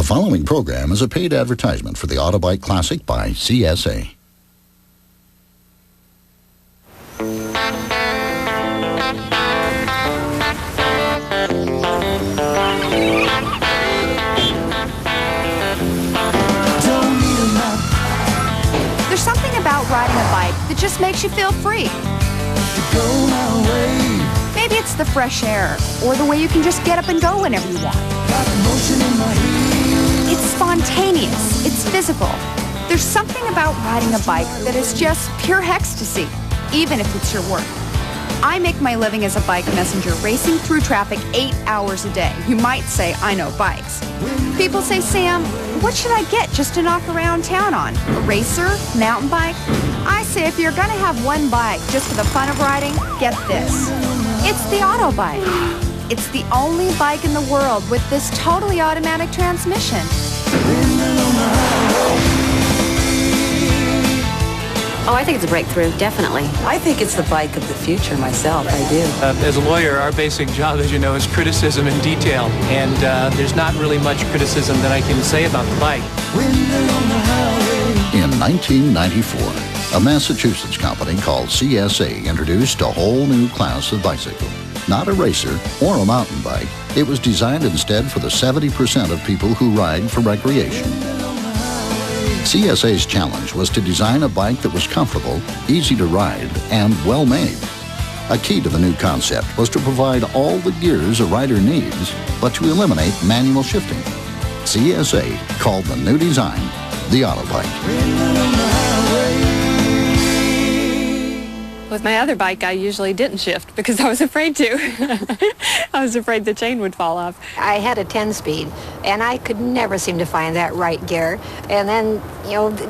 following program is a paid advertisement for the AutoBike Classic by CSA. There's something about riding a bike that just makes you feel free. Maybe it's the fresh air, or the way you can just get up and go whenever you want. It's spontaneous, it's physical. There's something about riding a bike that is just pure ecstasy, even if it's your work. I make my living as a bike messenger, racing through traffic 8 hours a day. You might say, I know bikes. People say, Sam, what should I get just to knock around town on? A racer? Mountain bike? I say, if you're gonna have one bike just for the fun of riding, get this. It's the AutoBike. It's the only bike in the world with this totally automatic transmission. Oh, I think it's a breakthrough, definitely. I think it's the bike of the future myself, I do. As a lawyer, our basic job, as you know, is criticism and detail. And there's not really much criticism that I can say about the bike. In 1994, a Massachusetts company called CSA introduced a whole new class of bicycle. Not a racer or a mountain bike, it was designed instead for the 70% of people who ride for recreation. CSA's challenge was to design a bike that was comfortable, easy to ride, and well-made. A key to the new concept was to provide all the gears a rider needs, but to eliminate manual shifting. CSA called the new design the AutoBike. With my other bike, I usually didn't shift because I was afraid to. I was afraid the chain would fall off. I had a 10-speed, and I could never seem to find that right gear. And then,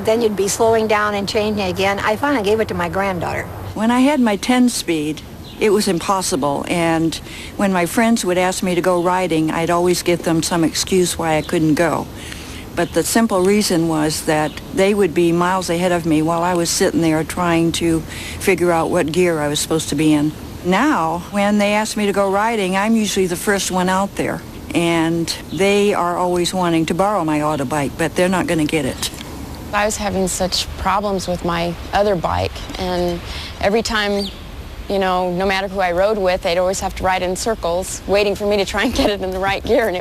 then you'd be slowing down and changing again. I finally gave it to my granddaughter. When I had my 10-speed, it was impossible. And when my friends would ask me to go riding, I'd always give them some excuse why I couldn't go. But the simple reason was that they would be miles ahead of me while I was sitting there trying to figure out what gear I was supposed to be in. Now, when they ask me to go riding, I'm usually the first one out there. And they are always wanting to borrow my AutoBike, but they're not going to get it. I was having such problems with my other bike, and every time, no matter who I rode with, they'd always have to ride in circles, waiting for me to try and get it in the right gear, and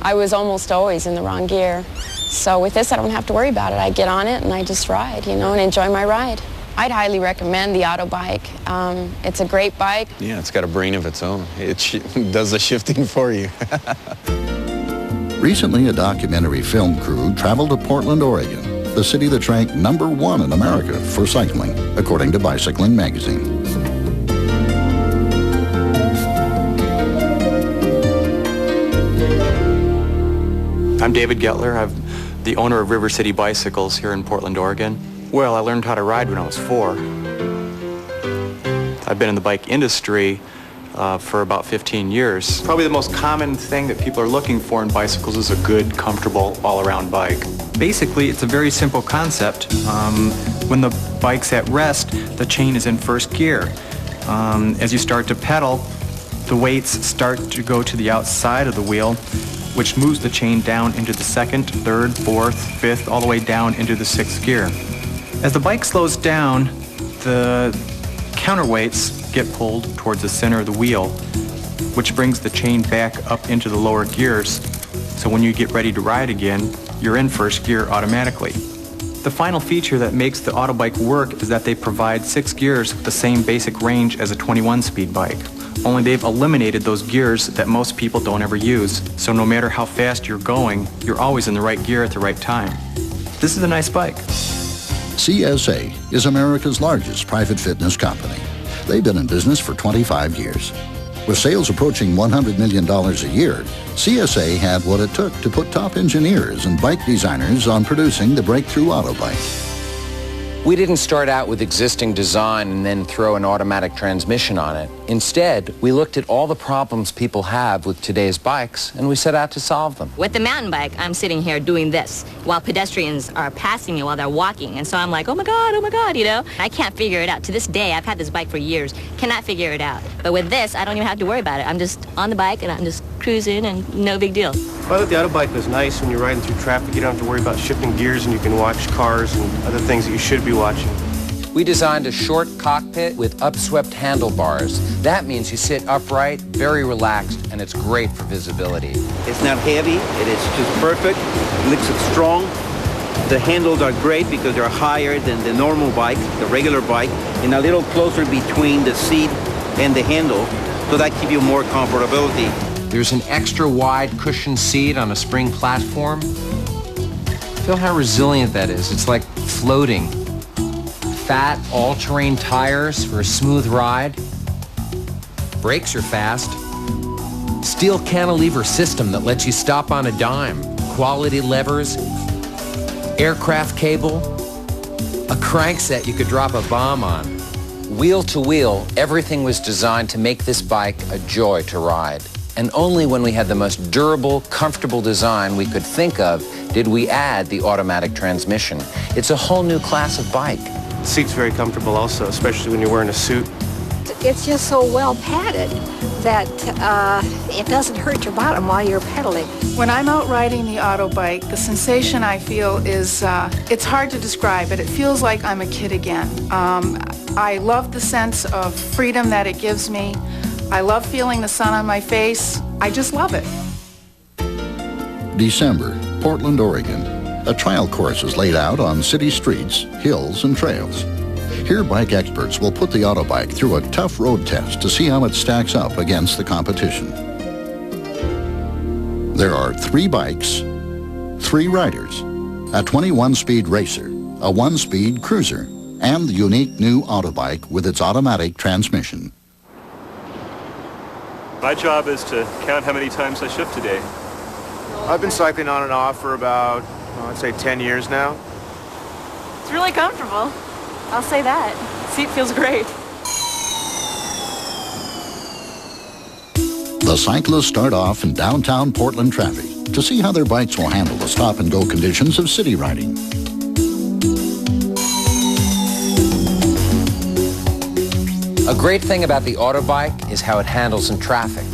I was almost always in the wrong gear. So with this, I don't have to worry about it. I get on it and I just ride, and enjoy my ride. I'd highly recommend the AutoBike. It's a great bike. Yeah, it's got a brain of its own. It does the shifting for you. Recently, a documentary film crew traveled to Portland, Oregon, the city that's ranked #1 in America for cycling, according to Bicycling magazine. I'm David Gettler. I'm the owner of River City Bicycles here in Portland, Oregon. Well, I learned how to ride when I was 4. I've been in the bike industry for about 15 years. Probably the most common thing that people are looking for in bicycles is a good, comfortable, all-around bike. Basically, it's a very simple concept. When the bike's at rest, the chain is in first gear. As you start to pedal, the weights start to go to the outside of the wheel, which moves the chain down into the 2nd, 3rd, 4th, 5th, all the way down into the 6th gear. As the bike slows down, the counterweights get pulled towards the center of the wheel, which brings the chain back up into the lower gears. So when you get ready to ride again, you're in first gear automatically. The final feature that makes the AutoBike work is that they provide 6 gears with the same basic range as a 21-speed bike. Only they've eliminated those gears that most people don't ever use. So no matter how fast you're going, you're always in the right gear at the right time. This is a nice bike. CSA is America's largest private fitness company. They've been in business for 25 years. With sales approaching $100 million a year, CSA had what it took to put top engineers and bike designers on producing the breakthrough AutoBike. We didn't start out with existing design and then throw an automatic transmission on it. Instead, we looked at all the problems people have with today's bikes, and we set out to solve them. With the mountain bike, I'm sitting here doing this while pedestrians are passing me while they're walking. And so I'm like, oh my God, you know? I can't figure it out. To this day, I've had this bike for years, cannot figure it out. But with this, I don't even have to worry about it. I'm just on the bike and I'm just cruising and no big deal. Well, I thought the AutoBike was nice when you're riding through traffic. You don't have to worry about shifting gears and you can watch cars and other things that you should be watching. We designed a short cockpit with upswept handlebars. That means you sit upright, very relaxed, and it's great for visibility. It's not heavy, it is just perfect, it looks strong. The handles are great because they're higher than the normal bike, the regular bike, and a little closer between the seat and the handle, so that gives you more comfortability. There's an extra wide cushioned seat on a spring platform. Feel how resilient that is. It's like floating. Fat, all-terrain tires for a smooth ride. Brakes are fast. Steel cantilever system that lets you stop on a dime. Quality levers. Aircraft cable. A crankset you could drop a bomb on. Wheel to wheel, everything was designed to make this bike a joy to ride. And only when we had the most durable, comfortable design we could think of did we add the automatic transmission. It's a whole new class of bike. The seat's very comfortable also, especially when you're wearing a suit. It's just so well padded that it doesn't hurt your bottom while you're pedaling. When I'm out riding the AutoBike, the sensation I feel is, it's hard to describe, but it feels like I'm a kid again. I love the sense of freedom that it gives me. I love feeling the sun on my face. I just love it. December, Portland, Oregon. A trial course is laid out on city streets, hills, and trails. Here, bike experts will put the AutoBike through a tough road test to see how it stacks up against the competition. There are 3 bikes, 3 riders, a 21-speed racer, a 1-speed cruiser, and the unique new AutoBike with its automatic transmission. My job is to count how many times I shift a day. I've been cycling on and off for about, I'd say 10 years now. It's really comfortable. I'll say that. Seat feels great. The cyclists start off in downtown Portland traffic to see how their bikes will handle the stop-and-go conditions of city riding. A great thing about the AutoBike is how it handles in traffic.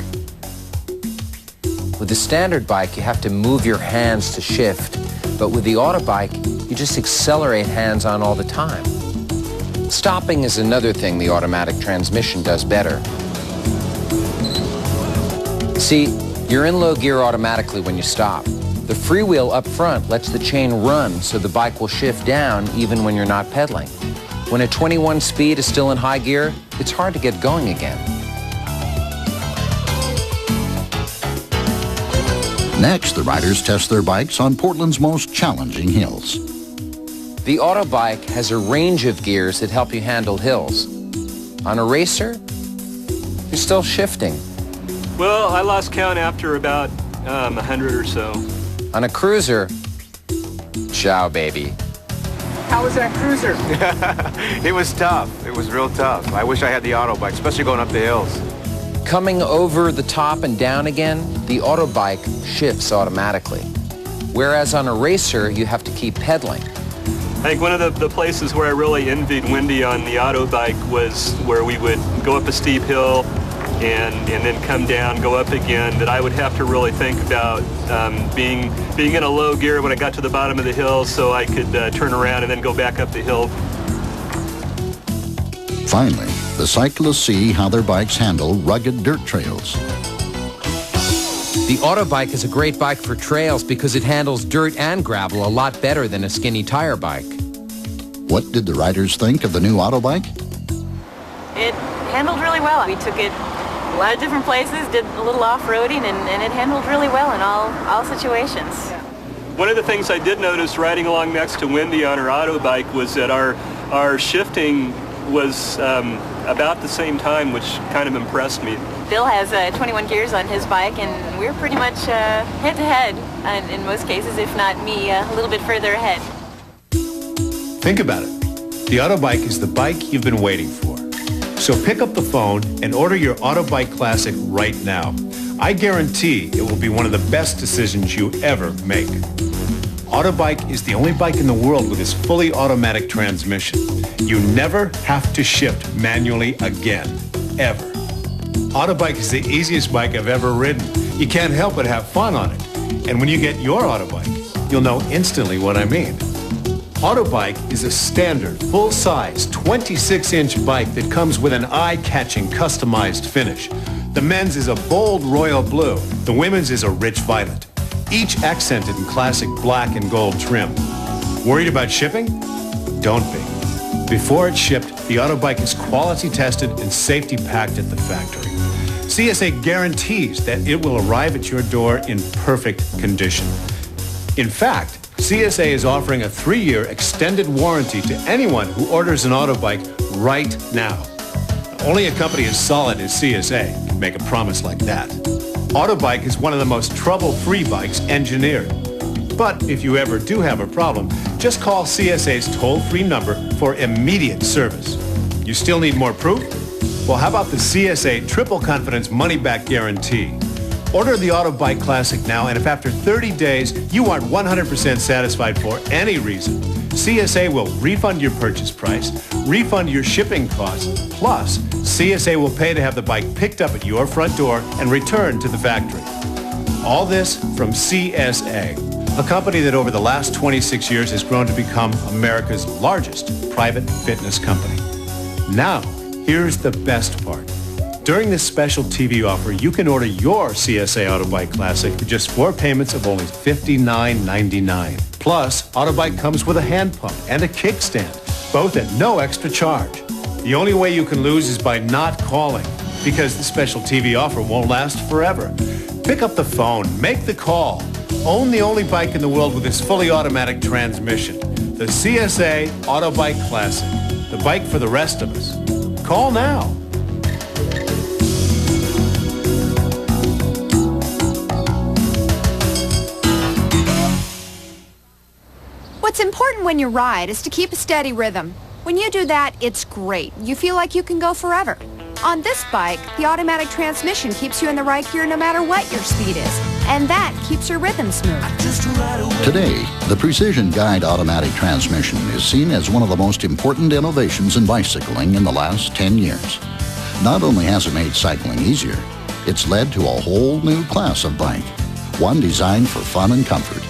With the standard bike, you have to move your hands to shift, but with the AutoBike, you just accelerate hands-on all the time. Stopping is another thing the automatic transmission does better. See, you're in low gear automatically when you stop. The freewheel up front lets the chain run so the bike will shift down even when you're not pedaling. When a 21 speed is still in high gear, it's hard to get going again. Next, the riders test their bikes on Portland's most challenging hills. The AutoBike has a range of gears that help you handle hills. On a racer, you're still shifting. Well, I lost count after about 100 or so. On a cruiser, ciao, baby. How was that cruiser? It was tough. It was real tough. I wish I had the AutoBike, especially going up the hills. Coming over the top and down again, the AutoBike shifts automatically. Whereas on a racer, you have to keep pedaling. I think one of the places where I really envied Wendy on the AutoBike was where we would go up a steep hill and then come down, go up again, that I would have to really think about being in a low gear when I got to the bottom of the hill so I could turn around and then go back up the hill. Finally, the cyclists see how their bikes handle rugged dirt trails. The AutoBike is a great bike for trails because it handles dirt and gravel a lot better than a skinny tire bike. What did the riders think of the new AutoBike? It handled really well. We took it a lot of different places, did a little off-roading, and it handled really well in all situations. One of the things I did notice riding along next to Wendy on her AutoBike was that our shifting was about the same time, which kind of impressed me. Bill has 21 gears on his bike, and we're pretty much head-to-head in most cases, if not me, a little bit further ahead. Think about it. The AutoBike is the bike you've been waiting for. So pick up the phone and order your AutoBike Classic right now. I guarantee it will be one of the best decisions you ever make. AutoBike is the only bike in the world with this fully automatic transmission. You never have to shift manually again, ever. AutoBike is the easiest bike I've ever ridden. You can't help but have fun on it. And when you get your AutoBike, you'll know instantly what I mean. AutoBike is a standard, full-size, 26-inch bike that comes with an eye-catching, customized finish. The men's is a bold royal blue. The women's is a rich violet, each accented in classic black and gold trim. Worried about shipping? Don't be. Before it's shipped, the AutoBike is quality tested and safety packed at the factory. CSA guarantees that it will arrive at your door in perfect condition. In fact, CSA is offering a 3-year extended warranty to anyone who orders an AutoBike right now. Only a company as solid as CSA can make a promise like that. AutoBike is one of the most trouble-free bikes engineered. But if you ever do have a problem, just call CSA's toll-free number for immediate service. You still need more proof? Well, how about the CSA Triple Confidence Money-Back Guarantee? Order the AutoBike Classic now, and if after 30 days you aren't 100% satisfied for any reason, CSA will refund your purchase price, refund your shipping costs, plus CSA will pay to have the bike picked up at your front door and returned to the factory. All this from CSA, a company that over the last 26 years has grown to become America's largest private fitness company. Now, here's the best part. During this special TV offer, you can order your CSA AutoBike Classic for just 4 payments of only $59.99. Plus, AutoBike comes with a hand pump and a kickstand, both at no extra charge. The only way you can lose is by not calling, because the special TV offer won't last forever. Pick up the phone, make the call. Own the only bike in the world with this fully automatic transmission. The CSA AutoBike Classic, the bike for the rest of us. Call now. What's important when you ride is to keep a steady rhythm. When you do that, it's great. You feel like you can go forever. On this bike, the automatic transmission keeps you in the right gear no matter what your speed is, and that keeps your rhythm smooth. Today, the Precision Guide automatic transmission is seen as one of the most important innovations in bicycling in the last 10 years. Not only has it made cycling easier, it's led to a whole new class of bike, one designed for fun and comfort.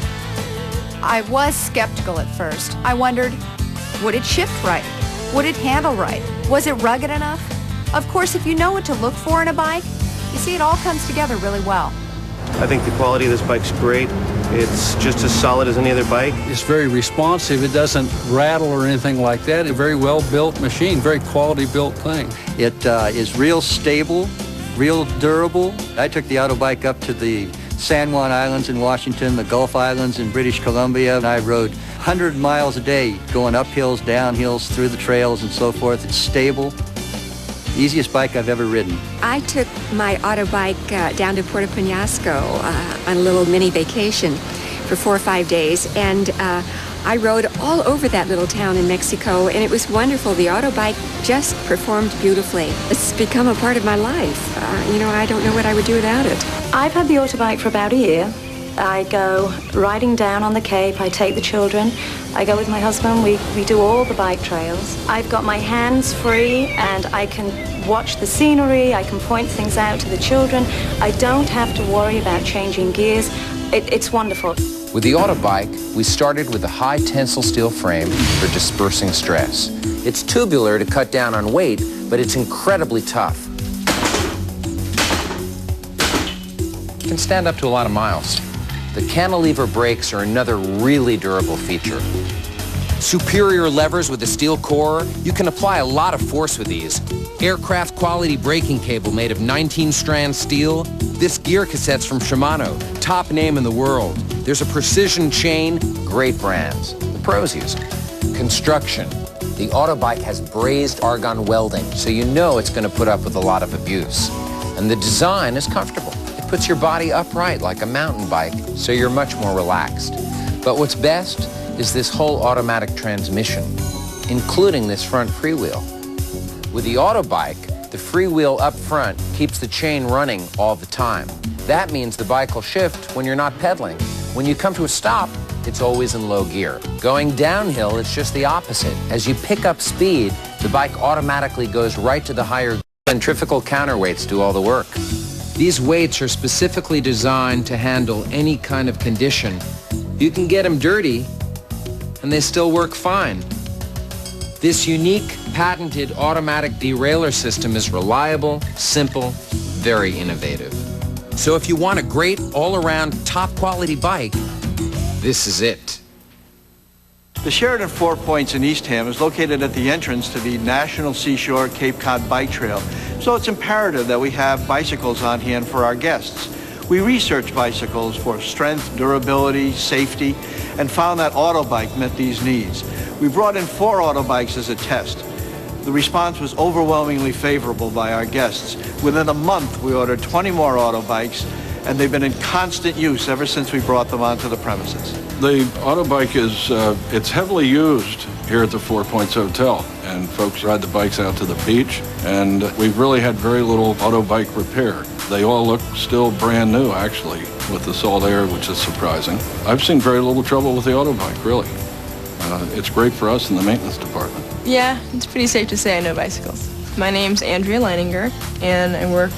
I was skeptical at first. I wondered, would it shift right? Would it handle right? Was it rugged enough? Of course, if you know what to look for in a bike, you see it all comes together really well. I think the quality of this bike's great. It's just as solid as any other bike. It's very responsive. It doesn't rattle or anything like that. A very well-built machine, very quality-built thing. It is real stable, real durable. I took the AutoBike up to the San Juan Islands in Washington, the Gulf Islands in British Columbia, and I rode 100 miles a day, going up hills, down hills, through the trails and so forth. It's stable. Easiest bike I've ever ridden. I took my AutoBike down to Puerto Penasco on a little mini vacation for 4 or 5 days, and I rode all over that little town in Mexico, and it was wonderful. The AutoBike just performed beautifully. It's become a part of my life. I don't know what I would do without it. I've had the AutoBike for about a year. I go riding down on the Cape, I take the children, I go with my husband, we do all the bike trails. I've got my hands free and I can watch the scenery, I can point things out to the children. I don't have to worry about changing gears. It's wonderful. With the AutoBike, we started with a high tensile steel frame for dispersing stress. It's tubular to cut down on weight, but it's incredibly tough. It can stand up to a lot of miles. The cantilever brakes are another really durable feature. Superior levers with a steel core, you can apply a lot of force with these. Aircraft quality braking cable made of 19-strand steel. This gear cassette's from Shimano, top name in the world. There's a precision chain, great brands. The pros use them. Construction. The AutoBike has brazed argon welding, so you know it's going to put up with a lot of abuse. And the design is comfortable. It puts your body upright like a mountain bike, so you're much more relaxed. But what's best is this whole automatic transmission, including this front freewheel. With the AutoBike, the freewheel up front keeps the chain running all the time. That means the bike will shift when you're not pedaling. When you come to a stop, it's always in low gear. Going downhill, it's just the opposite. As you pick up speed, the bike automatically goes right to the higher gear. Centrifugal counterweights do all the work. These weights are specifically designed to handle any kind of condition. You can get them dirty, and they still work fine. This unique, patented automatic derailleur system is reliable, simple, very innovative. So if you want a great, all-around, top-quality bike, this is it. The Sheridan 4 Points in Eastham is located at the entrance to the National Seashore Cape Cod Bike Trail, so it's imperative that we have bicycles on hand for our guests. We researched bicycles for strength, durability, safety, and found that AutoBike met these needs. We brought in 4 AutoBikes as a test. The response was overwhelmingly favorable by our guests. Within a month, we ordered 20 more AutoBikes, and they've been in constant use ever since we brought them onto the premises. The AutoBike is it's heavily used here at the 4 Points Hotel, and folks ride the bikes out to the beach, and we've really had very little AutoBike repair. They all look still brand new, actually, with the salt air, which is surprising. I've seen very little trouble with the AutoBike, really. It's great for us in the maintenance department. Yeah, it's pretty safe to say I know bicycles. My name's Andrea Leininger, and I work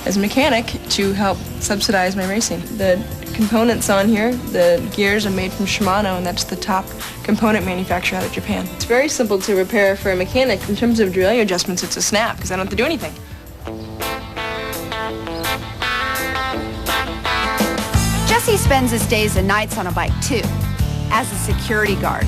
as a mechanic to help subsidize my racing. The components on here, the gears are made from Shimano, and that's the top component manufacturer out of Japan. It's very simple to repair for a mechanic. In terms of derailleur adjustments, it's a snap, because I don't have to do anything. Jesse spends his days and nights on a bike, too, as a security guard.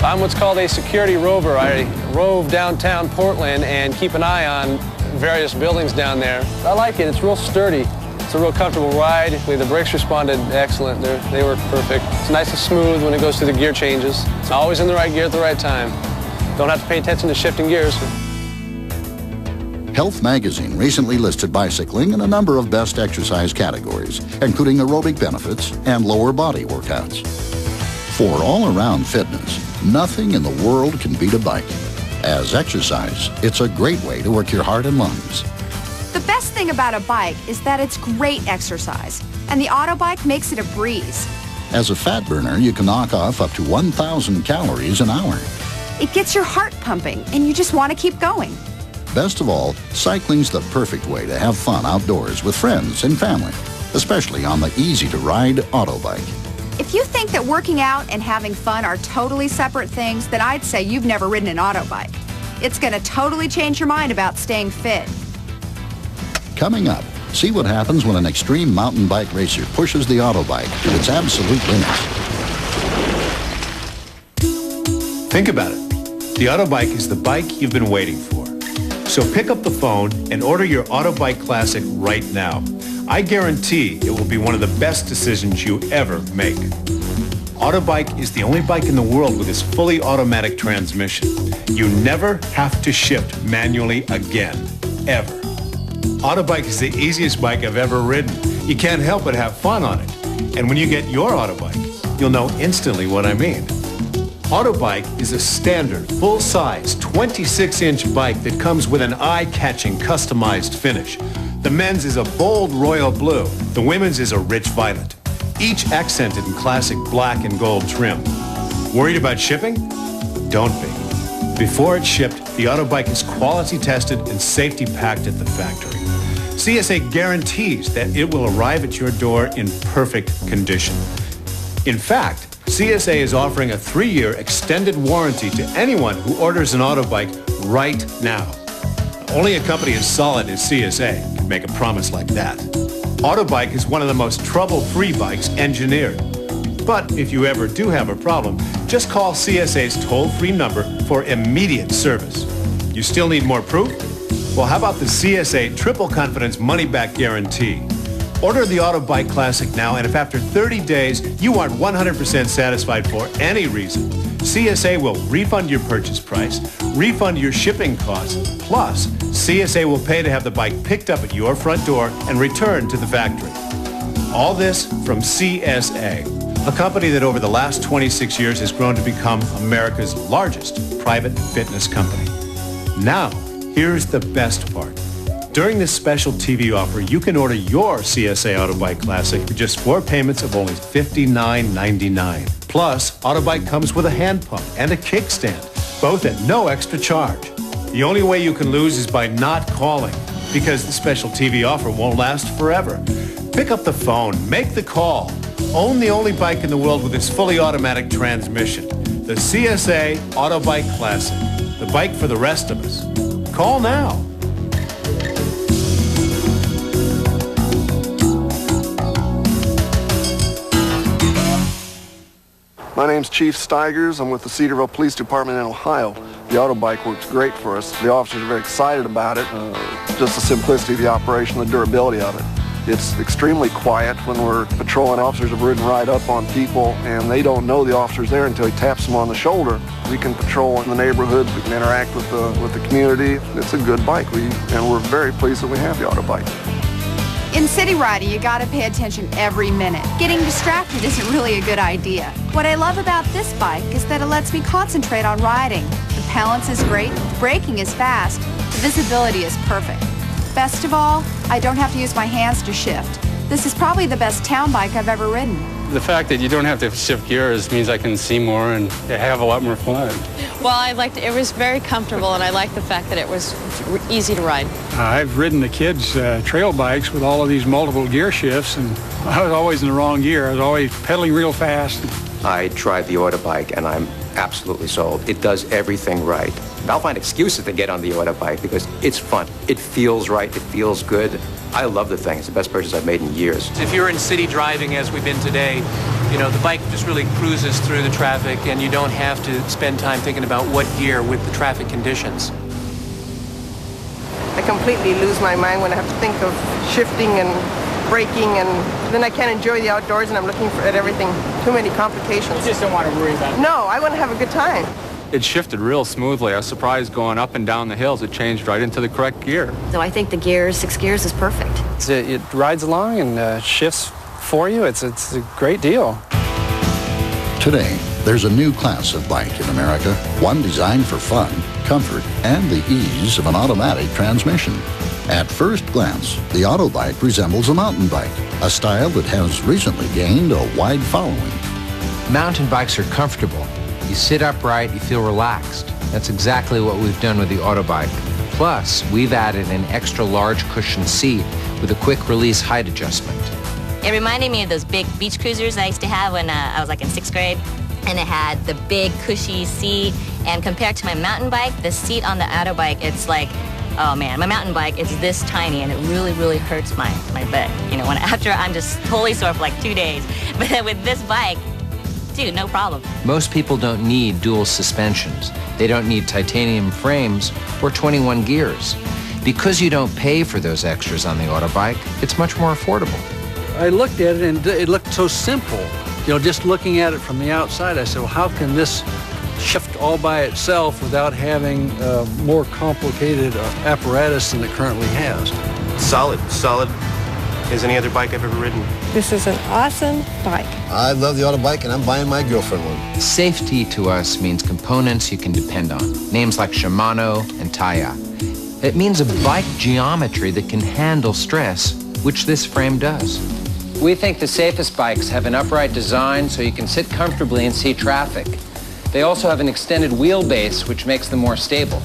I'm what's called a security rover. I rove downtown Portland and keep an eye on various buildings down there. I like it. It's real sturdy. It's a real comfortable ride. The brakes responded excellent. They work perfect. It's nice and smooth when it goes through the gear changes. It's always in the right gear at the right time. Don't have to pay attention to shifting gears. Health Magazine recently listed bicycling in a number of best exercise categories, including aerobic benefits and lower body workouts. For all-around fitness, nothing in the world can beat a bike. As exercise, it's a great way to work your heart and lungs. The best thing about a bike is that it's great exercise, and the AutoBike makes it a breeze. As a fat burner, you can knock off up to 1,000 calories an hour. It gets your heart pumping, and you just want to keep going. Best of all, cycling's the perfect way to have fun outdoors with friends and family, especially on the easy-to-ride AutoBike. If you think that working out and having fun are totally separate things, then I'd say you've never ridden an AutoBike. It's going to totally change your mind about staying fit. Coming up, see what happens when an extreme mountain bike racer pushes the AutoBike to its absolute limits. Think about it. The AutoBike is the bike you've been waiting for. So pick up the phone and order your AutoBike Classic right now. I guarantee it will be one of the best decisions you ever make. AutoBike is the only bike in the world with this fully automatic transmission. You never have to shift manually again, ever. AutoBike is the easiest bike I've ever ridden. You can't help but have fun on it. And when you get your AutoBike, you'll know instantly what I mean. AutoBike is a standard, full-size, 26-inch bike that comes with an eye-catching, customized finish. The men's is a bold royal blue. The women's is a rich violet, each accented in classic black and gold trim. Worried about shipping? Don't be. Before it's shipped, the AutoBike is quality tested and safety packed at the factory. CSA guarantees that it will arrive at your door in perfect condition. In fact, CSA is offering a 3-year extended warranty to anyone who orders an AutoBike right now. Only a company as solid as CSA can make a promise like that. AutoBike is one of the most trouble-free bikes engineered. But if you ever do have a problem, just call CSA's toll-free number for immediate service. You still need more proof? Well, how about the CSA Triple Confidence Money-Back Guarantee? Order the AutoBike Classic now, and if after 30 days you aren't 100% satisfied for any reason, CSA will refund your purchase price, refund your shipping costs, plus CSA will pay to have the bike picked up at your front door and returned to the factory. All this from CSA, a company that over the last 26 years has grown to become America's largest private fitness company. Now, Here's the best part. During this special TV offer, you can order your CSA AutoBike Classic for just 4 payments of only $59.99. Plus, AutoBike comes with a hand pump and a kickstand, both at no extra charge. The only way you can lose is by not calling, because the special TV offer won't last forever. Pick up the phone, make the call. Own the only bike in the world with its fully automatic transmission. The CSA AutoBike Classic. The bike for the rest of us. Call now. My name's Chief Steigers. I'm with the Cedarville Police Department in Ohio. The AutoBike works great for us. The officers are very excited about it. Just the simplicity of the operation, the durability of it. It's extremely quiet when we're patrolling. Officers have ridden right up on people, and they don't know the officer's there until he taps them on the shoulder. We can patrol in the neighborhoods. We can interact with the community. It's a good bike, and we're very pleased that we have the AutoBike. In city riding, you gotta pay attention every minute. Getting distracted isn't really a good idea. What I love about this bike is that it lets me concentrate on riding. The balance is great, the braking is fast, the visibility is perfect. Best of all, I don't have to use my hands to shift. This is probably the best town bike I've ever ridden. The fact that you don't have to shift gears means I can see more and have a lot more fun. Well, I liked it. It was very comfortable, and I liked the fact that it was easy to ride. I've ridden the kids' trail bikes with all of these multiple gear shifts, and I was always in the wrong gear. I was always pedaling real fast. I tried the AutoBike, and I'm absolutely sold. It does everything right. I'll find excuses to get on the AutoBike because it's fun. It feels right. It feels good. I love the thing. It's the best purchase I've made in years. If you're in city driving, as we've been today, you know, the bike just really cruises through the traffic, and you don't have to spend time thinking about what gear with the traffic conditions. I completely lose my mind when I have to think of shifting and braking, and then I can't enjoy the outdoors, and I'm looking at everything. Too many complications. You just don't want to worry about it. No, I want to have a good time. It shifted real smoothly. I was surprised going up and down the hills. It changed right into the correct gear. So I think the gears, 6 gears, is perfect. It rides along and shifts for you. It's a great deal. Today, there's a new class of bike in America, one designed for fun, comfort, and the ease of an automatic transmission. At first glance, the AutoBike resembles a mountain bike, a style that has recently gained a wide following. Mountain bikes are comfortable. You sit upright, you feel relaxed. That's exactly what we've done with the AutoBike. Plus, we've added an extra large cushion seat with a quick release height adjustment. It reminded me of those big beach cruisers I used to have when I was like in 6th grade. And it had the big cushy seat. And compared to my mountain bike, the seat on the AutoBike, it's like, oh man, my mountain bike is this tiny and it really, really hurts my butt. You know, after I'm just totally sore for like 2 days. But then with this bike, dude, no problem. Most people don't need dual suspensions. They don't need titanium frames or 21 gears. Because you don't pay for those extras on the AutoBike, it's much more affordable. I looked at it and it looked so simple. You know, just looking at it from the outside, I said, well, how can this shift all by itself without having more complicated apparatus than it currently has? Solid as any other bike I've ever ridden. This is an awesome bike. I love the AutoBike, and I'm buying my girlfriend one. Safety to us means components you can depend on. Names like Shimano and Taya. It means a bike geometry that can handle stress, which this frame does. We think the safest bikes have an upright design so you can sit comfortably and see traffic. They also have an extended wheelbase, which makes them more stable.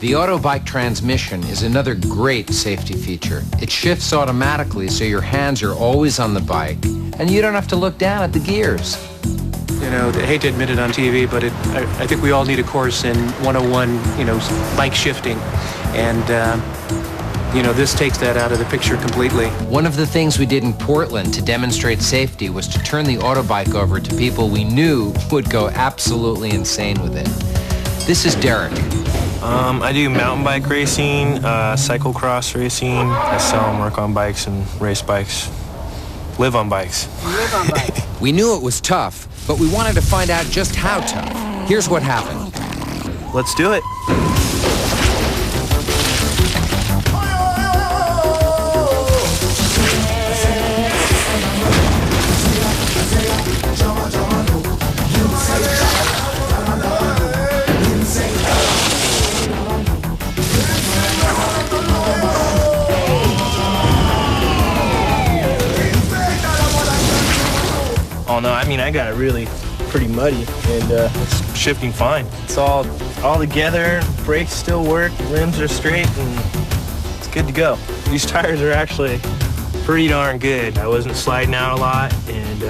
The AutoBike transmission is another great safety feature. It shifts automatically so your hands are always on the bike, and you don't have to look down at the gears. You know, I hate to admit it on TV, but I think we all need a course in 101, you know, bike shifting. And, you know, this takes that out of the picture completely. One of the things we did in Portland to demonstrate safety was to turn the AutoBike over to people we knew would go absolutely insane with it. This is Derek. I do mountain bike racing, cyclocross racing. I sell and work on bikes and race bikes. Live on bikes. We knew it was tough, but we wanted to find out just how tough. Here's what happened. Let's do it. Oh no, I mean, I got it really pretty muddy, and it's shifting fine. It's all together, brakes still work, rims are straight, and it's good to go. These tires are actually pretty darn good. I wasn't sliding out a lot, and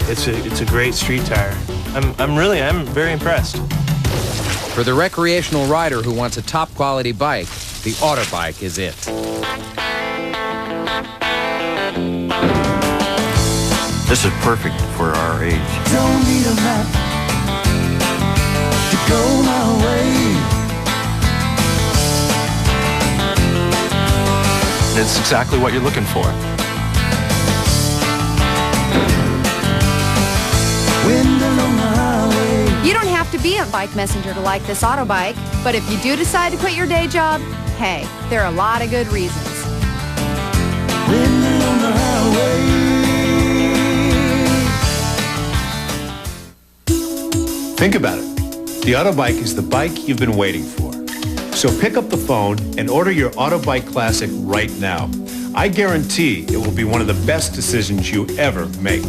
it's a great street tire. I'm very impressed. For the recreational rider who wants a top quality bike, the AutoBike is it. This is perfect for our age. Don't need a map to go my way. It's exactly what you're looking for. Wind along the highway. You don't have to be a bike messenger to like this AutoBike, but if you do decide to quit your day job, hey, there are a lot of good reasons. Wind along the highway. Think about it. The AutoBike is the bike you've been waiting for. So pick up the phone and order your AutoBike Classic right now. I guarantee it will be one of the best decisions you ever make.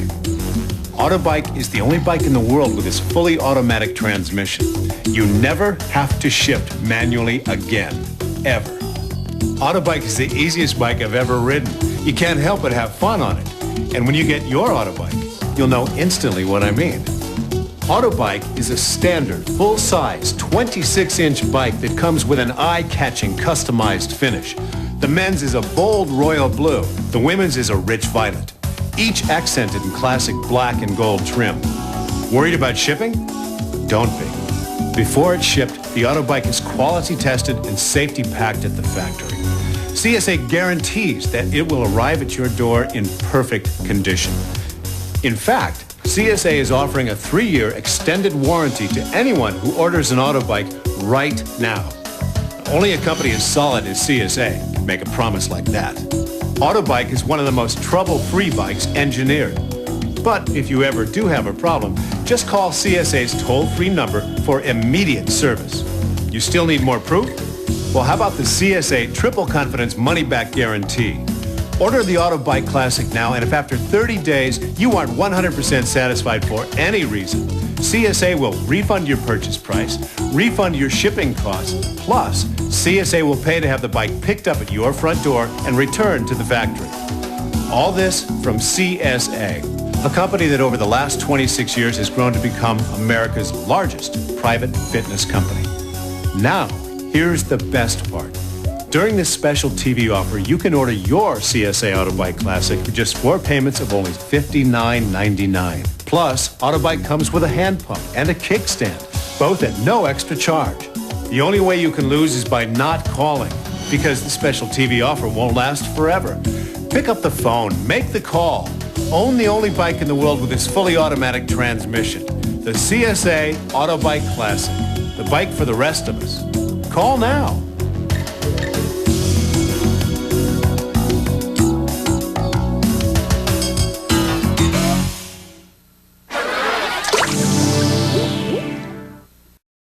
AutoBike is the only bike in the world with this fully automatic transmission. You never have to shift manually again, ever. AutoBike is the easiest bike I've ever ridden. You can't help but have fun on it. And when you get your AutoBike, you'll know instantly what I mean. AutoBike is a standard, full-size, 26-inch bike that comes with an eye-catching, customized finish. The men's is a bold royal blue. The women's is a rich violet, each accented in classic black and gold trim. Worried about shipping? Don't be. Before it's shipped, the AutoBike is quality tested and safety packed at the factory. CSA guarantees that it will arrive at your door in perfect condition. In fact, CSA is offering a 3-year extended warranty to anyone who orders an AutoBike right now. Only a company as solid as CSA can make a promise like that. AutoBike is one of the most trouble-free bikes engineered. But if you ever do have a problem, just call CSA's toll-free number for immediate service. You still need more proof? Well, how about the CSA Triple Confidence Money-Back Guarantee? Order the AutoBike Classic now, and if after 30 days you aren't 100% satisfied for any reason, CSA will refund your purchase price, refund your shipping costs, plus CSA will pay to have the bike picked up at your front door and returned to the factory. All this from CSA, a company that over the last 26 years has grown to become America's largest private fitness company. Now, here's the best part. During this special TV offer, you can order your CSA AutoBike Classic for just 4 payments of only $59.99. Plus, AutoBike comes with a hand pump and a kickstand, both at no extra charge. The only way you can lose is by not calling, because the special TV offer won't last forever. Pick up the phone, make the call. Own the only bike in the world with this fully automatic transmission. The CSA AutoBike Classic, the bike for the rest of us. Call now.